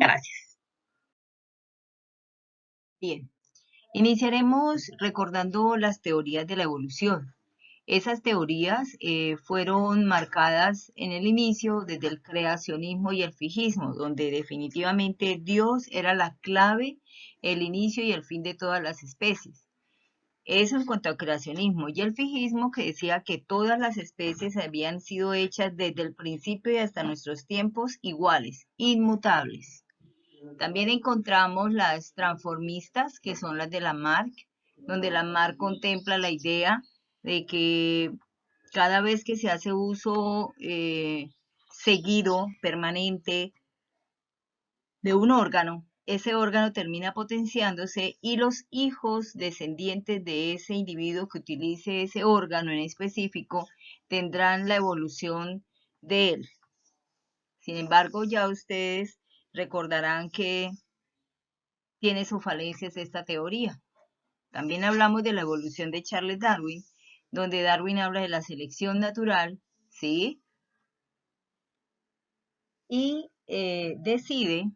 Gracias. Bien, iniciaremos recordando las teorías de la evolución. Esas teorías fueron marcadas en el inicio desde el creacionismo y el fijismo, donde definitivamente Dios era la clave, el inicio y el fin de todas las especies. Eso en cuanto al creacionismo. Y el fijismo, que decía que todas las especies habían sido hechas desde el principio y hasta nuestros tiempos iguales, inmutables. También encontramos las transformistas, que son las de Lamarck, donde Lamarck contempla la idea de que cada vez que se hace uso seguido, permanente, de un órgano, ese órgano termina potenciándose y los hijos descendientes de ese individuo que utilice ese órgano en específico tendrán la evolución de él. Sin embargo, ya ustedes recordarán que tiene sus falencias esta teoría. También hablamos de la evolución de Charles Darwin, donde Darwin habla de la selección natural, ¿sí? Y decide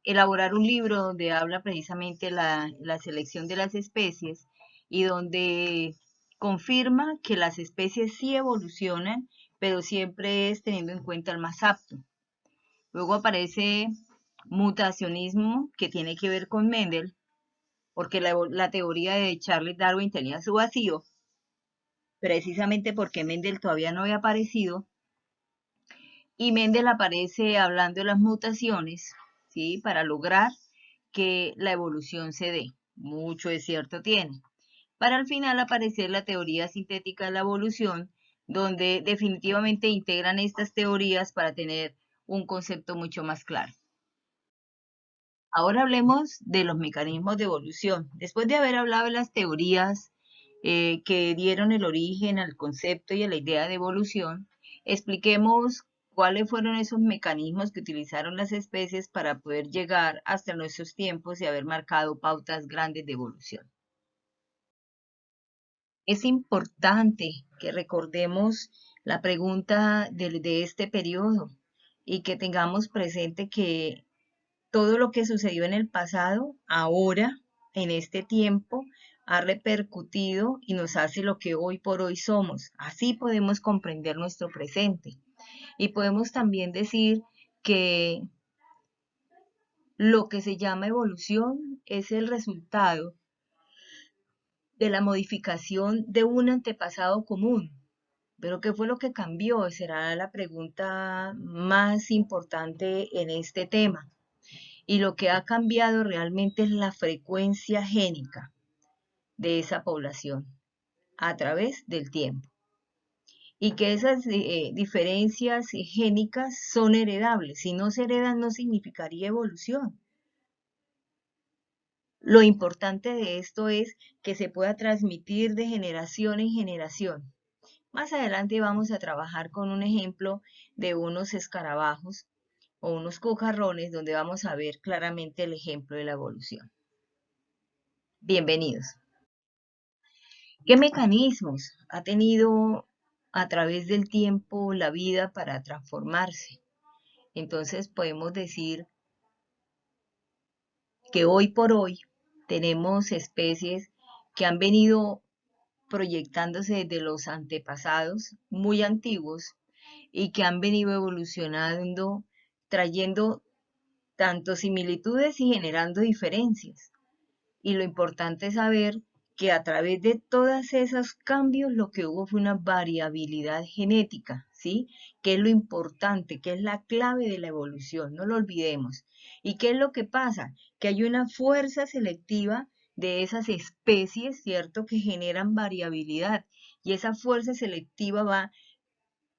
elaborar un libro donde habla precisamente la selección de las especies y donde confirma que las especies sí evolucionan, pero siempre es teniendo en cuenta el más apto. Luego aparece mutacionismo, que tiene que ver con Mendel, porque la teoría de Charles Darwin tenía su vacío, precisamente porque Mendel todavía no había aparecido, y Mendel aparece hablando de las mutaciones, ¿sí? Para lograr que la evolución se dé. Mucho de cierto tiene. Para al final aparecer la teoría sintética de la evolución, donde definitivamente integran estas teorías para tener un concepto mucho más claro. Ahora hablemos de los mecanismos de evolución. Después de haber hablado de las teorías que dieron el origen al concepto y a la idea de evolución, expliquemos cuáles fueron esos mecanismos que utilizaron las especies para poder llegar hasta nuestros tiempos y haber marcado pautas grandes de evolución. Es importante que recordemos la pregunta de este periodo y que tengamos presente que todo lo que sucedió en el pasado, ahora, en este tiempo, ha repercutido y nos hace lo que hoy por hoy somos. Así podemos comprender nuestro presente. Y podemos también decir que lo que se llama evolución es el resultado de la modificación de un antepasado común. Pero ¿qué fue lo que cambió? Será la pregunta más importante en este tema. Y lo que ha cambiado realmente es la frecuencia génica de esa población a través del tiempo. Y que esas diferencias génicas son heredables. Si no se heredan, no significaría evolución. Lo importante de esto es que se pueda transmitir de generación en generación. Más adelante vamos a trabajar con un ejemplo de unos escarabajos o unos cucarrones donde vamos a ver claramente el ejemplo de la evolución. Bienvenidos. ¿Qué mecanismos ha tenido a través del tiempo la vida para transformarse? Entonces podemos decir que hoy por hoy tenemos especies que han venido proyectándose desde los antepasados muy antiguos y que han venido evolucionando, trayendo tanto similitudes y generando diferencias. Y lo importante es saber que a través de todos esos cambios lo que hubo fue una variabilidad genética, ¿sí? Que es lo importante, que es la clave de la evolución, no lo olvidemos. ¿Y qué es lo que pasa? Que hay una fuerza selectiva de esas especies, ¿cierto? Que generan variabilidad y esa fuerza selectiva va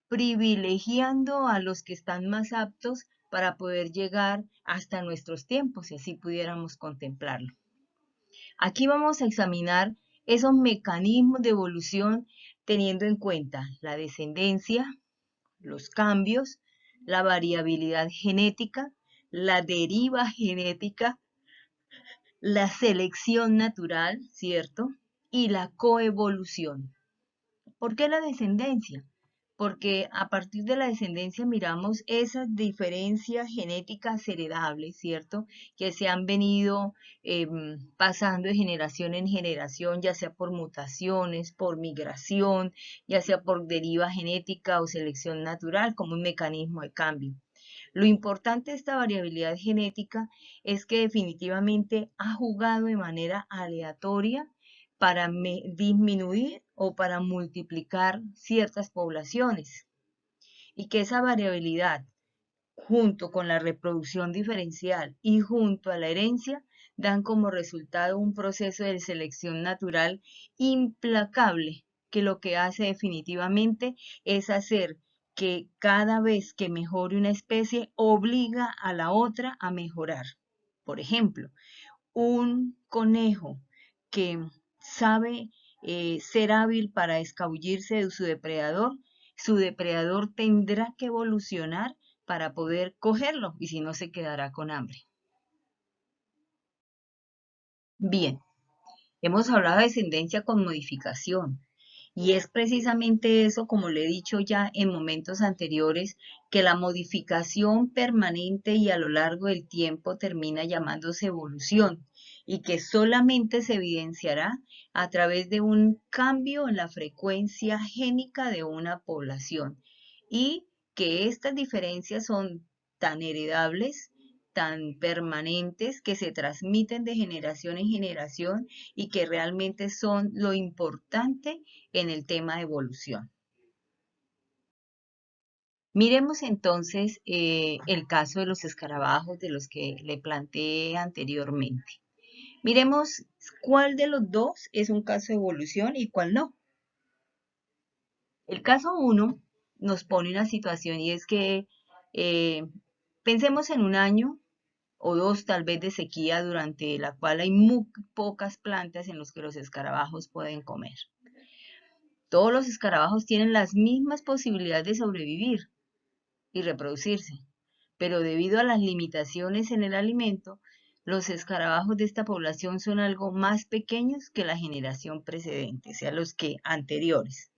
privilegiando a los que están más aptos para poder llegar hasta nuestros tiempos, si así pudiéramos contemplarlo. Aquí vamos a examinar esos mecanismos de evolución teniendo en cuenta la descendencia, los cambios, la variabilidad genética, la deriva genética, la selección natural, ¿cierto? Y la coevolución. ¿Por qué la descendencia? porque a partir de la descendencia miramos esas diferencias genéticas heredables, ¿cierto? Que se han venido pasando de generación en generación, ya sea por mutaciones, por migración, ya sea por deriva genética o selección natural, como un mecanismo de cambio. Lo importante de esta variabilidad genética es que definitivamente ha jugado de manera aleatoria para disminuir o para multiplicar ciertas poblaciones y que esa variabilidad junto con la reproducción diferencial y junto a la herencia dan como resultado un proceso de selección natural implacable que lo que hace definitivamente es hacer que cada vez que mejore una especie obliga a la otra a mejorar. Por ejemplo, un conejo que sabe ser hábil para escabullirse de su depredador tendrá que evolucionar para poder cogerlo y si no se quedará con hambre. Bien, hemos hablado de descendencia con modificación. Y es precisamente eso, como le he dicho ya en momentos anteriores, que la modificación permanente y a lo largo del tiempo termina llamándose evolución y que solamente se evidenciará a través de un cambio en la frecuencia génica de una población y que estas diferencias son tan heredables, tan permanentes, que se transmiten de generación en generación y que realmente son lo importante en el tema de evolución. Miremos entonces el caso de los escarabajos de los que le planteé anteriormente. Miremos cuál de los dos es un caso de evolución y cuál no. El caso 1 nos pone una situación y es que pensemos en un año o dos tal vez de sequía durante la cual hay muy pocas plantas en las que los escarabajos pueden comer. Todos los escarabajos tienen las mismas posibilidades de sobrevivir y reproducirse, pero debido a las limitaciones en el alimento, los escarabajos de esta población son algo más pequeños que la generación precedente, o sea, los que anteriores.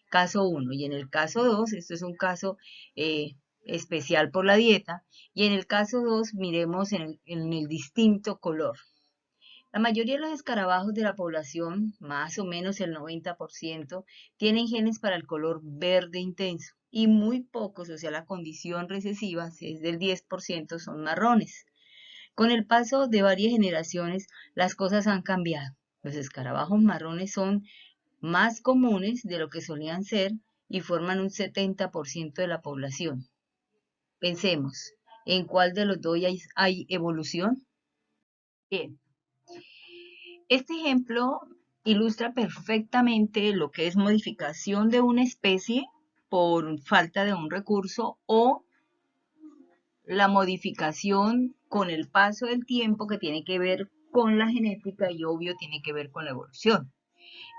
Caso 1. Y en el caso 2, esto es un caso especial por la dieta, y en el caso 2 miremos en el distinto color. La mayoría de los escarabajos de la población, más o menos el 90%, tienen genes para el color verde intenso y muy pocos, o sea, la condición recesiva es del 10%, son marrones. Con el paso de varias generaciones, las cosas han cambiado. Los escarabajos marrones son más comunes de lo que solían ser y forman un 70% de la población. Pensemos, ¿en cuál de los dos hay evolución? Bien. Este ejemplo ilustra perfectamente lo que es modificación de una especie por falta de un recurso o la modificación con el paso del tiempo que tiene que ver con la genética y obvio tiene que ver con la evolución.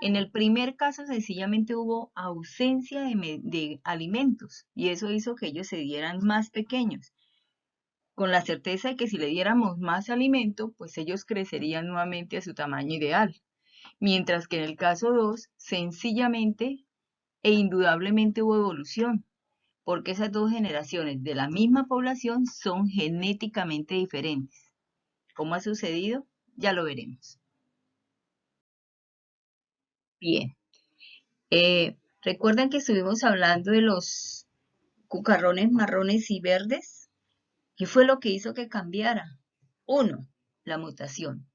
En el primer caso sencillamente hubo ausencia de alimentos y eso hizo que ellos se dieran más pequeños, con la certeza de que si le diéramos más alimento, pues ellos crecerían nuevamente a su tamaño ideal. Mientras que en el caso 2, sencillamente e indudablemente hubo evolución, porque esas dos generaciones de la misma población son genéticamente diferentes. ¿Cómo ha sucedido? Ya lo veremos. Bien. ¿Recuerdan que estuvimos hablando de los cucarrones marrones y verdes? ¿Qué fue lo que hizo que cambiara? 1. La mutación.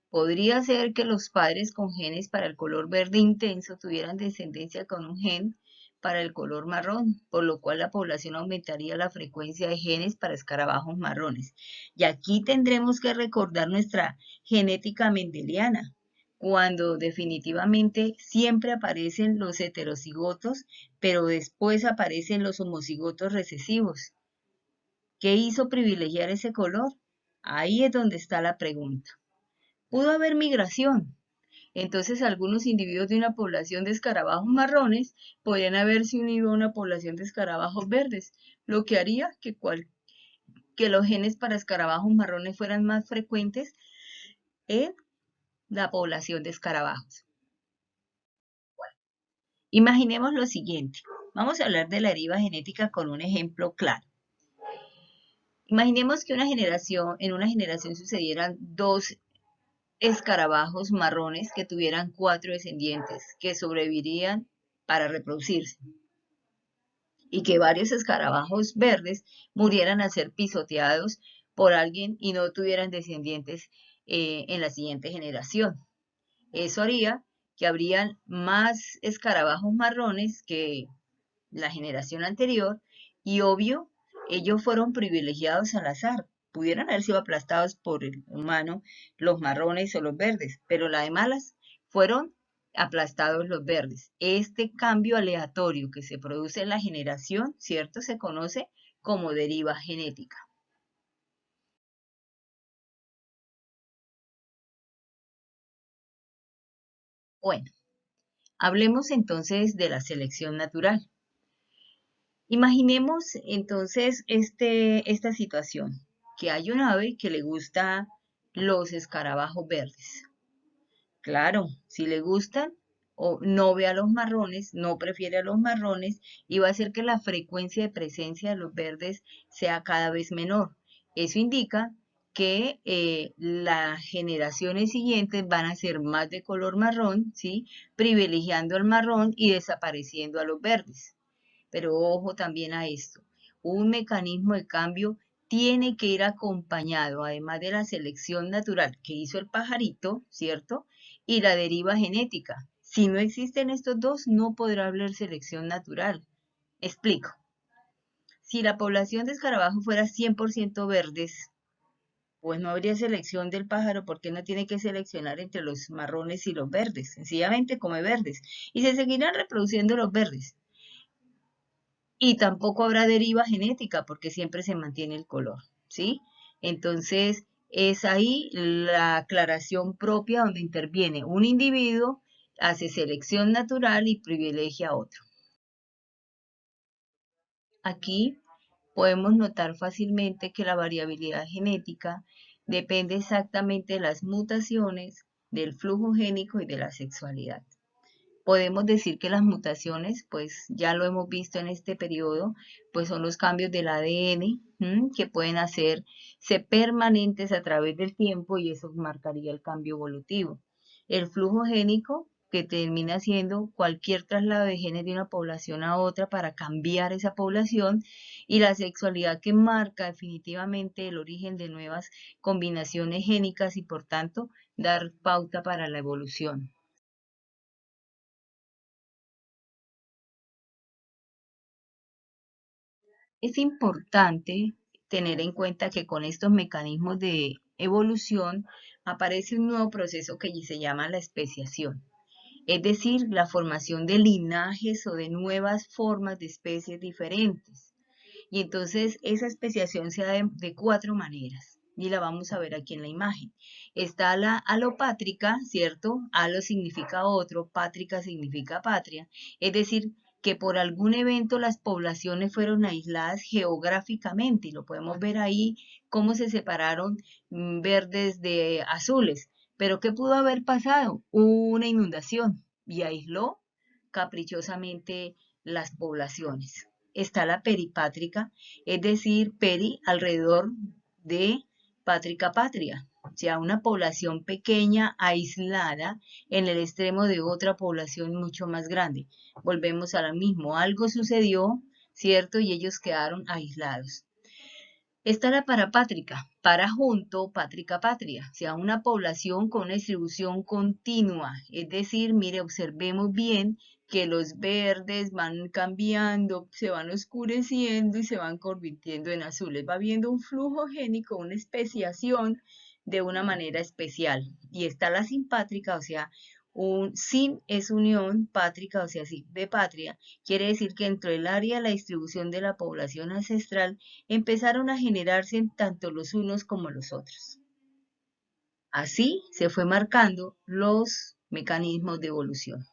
Podría ser que los padres con genes para el color verde intenso tuvieran descendencia con un gen para el color marrón, por lo cual la población aumentaría la frecuencia de genes para escarabajos marrones. Y aquí tendremos que recordar nuestra genética mendeliana, cuando definitivamente siempre aparecen los heterocigotos, pero después aparecen los homocigotos recesivos. ¿Qué hizo privilegiar ese color? Ahí es donde está la pregunta. Pudo haber migración. Entonces, algunos individuos de una población de escarabajos marrones podrían haberse unido a una población de escarabajos verdes, lo que haría que los genes para escarabajos marrones fueran más frecuentes en la población de escarabajos. Imaginemos lo siguiente. Vamos a hablar de la deriva genética con un ejemplo claro. Imaginemos que en una generación sucedieran dos escarabajos marrones que tuvieran 4 descendientes que sobrevivirían para reproducirse y que varios escarabajos verdes murieran al ser pisoteados por alguien y no tuvieran descendientes en la siguiente generación. Eso haría que habrían más escarabajos marrones que la generación anterior y obvio, ellos fueron privilegiados al azar. Pudieran haber sido aplastados por el humano los marrones o los verdes, pero la de malas fueron aplastados los verdes. Este cambio aleatorio que se produce en la generación, ¿cierto? Se conoce como deriva genética. Bueno, hablemos entonces de la selección natural. Imaginemos entonces esta situación, que hay un ave que le gusta los escarabajos verdes. Claro, si le gustan, o no ve a los marrones, no prefiere a los marrones, y va a hacer que la frecuencia de presencia de los verdes sea cada vez menor. Eso indica que las generaciones siguientes van a ser más de color marrón, ¿sí? Privilegiando al marrón y desapareciendo a los verdes. Pero ojo también a esto, un mecanismo de cambio tiene que ir acompañado, además de la selección natural que hizo el pajarito, ¿cierto? Y la deriva genética. Si no existen estos dos, no podrá haber selección natural. Explico. Si la población de escarabajos fuera 100% verdes, pues no habría selección del pájaro porque no tiene que seleccionar entre los marrones y los verdes. Sencillamente come verdes. Y se seguirán reproduciendo los verdes. Y tampoco habrá deriva genética porque siempre se mantiene el color, ¿sí? Entonces, es ahí la aclaración propia donde interviene un individuo, hace selección natural y privilegia a otro. Aquí podemos notar fácilmente que la variabilidad genética depende exactamente de las mutaciones, del flujo génico y de la sexualidad. Podemos decir que las mutaciones, pues ya lo hemos visto en este periodo, pues son los cambios del ADN que pueden hacerse permanentes a través del tiempo y eso marcaría el cambio evolutivo. El flujo génico, que termina siendo cualquier traslado de genes de una población a otra para cambiar esa población, y la sexualidad que marca definitivamente el origen de nuevas combinaciones génicas y por tanto dar pauta para la evolución. Es importante tener en cuenta que con estos mecanismos de evolución aparece un nuevo proceso que se llama la especiación, es decir, la formación de linajes o de nuevas formas de especies diferentes. Y entonces esa especiación se da de 4 maneras y la vamos a ver aquí en la imagen. Está la alopátrica, ¿cierto? Alo significa otro, pátrica significa patria, es decir, que por algún evento las poblaciones fueron aisladas geográficamente y lo podemos ver ahí cómo se separaron verdes de azules. Pero ¿qué pudo haber pasado? Una inundación y aisló caprichosamente las poblaciones. Está la peripátrica, es decir, peri alrededor de pátrica patria, o sea, una población pequeña, aislada, en el extremo de otra población mucho más grande. Volvemos a lo mismo, algo sucedió, ¿cierto? Y ellos quedaron aislados. Está la parapátrica, para junto, pátrica patria, o sea, una población con una distribución continua. Es decir, mire, observemos bien que los verdes van cambiando, se van oscureciendo y se van convirtiendo en azules. Va habiendo un flujo génico, una especiación de una manera especial. Y está la simpátrica, o sea, un sin es unión, pátrica, o sea, sí, de patria, quiere decir que dentro del área de la distribución de la población ancestral empezaron a generarse tanto los unos como los otros. Así se fue marcando los mecanismos de evolución.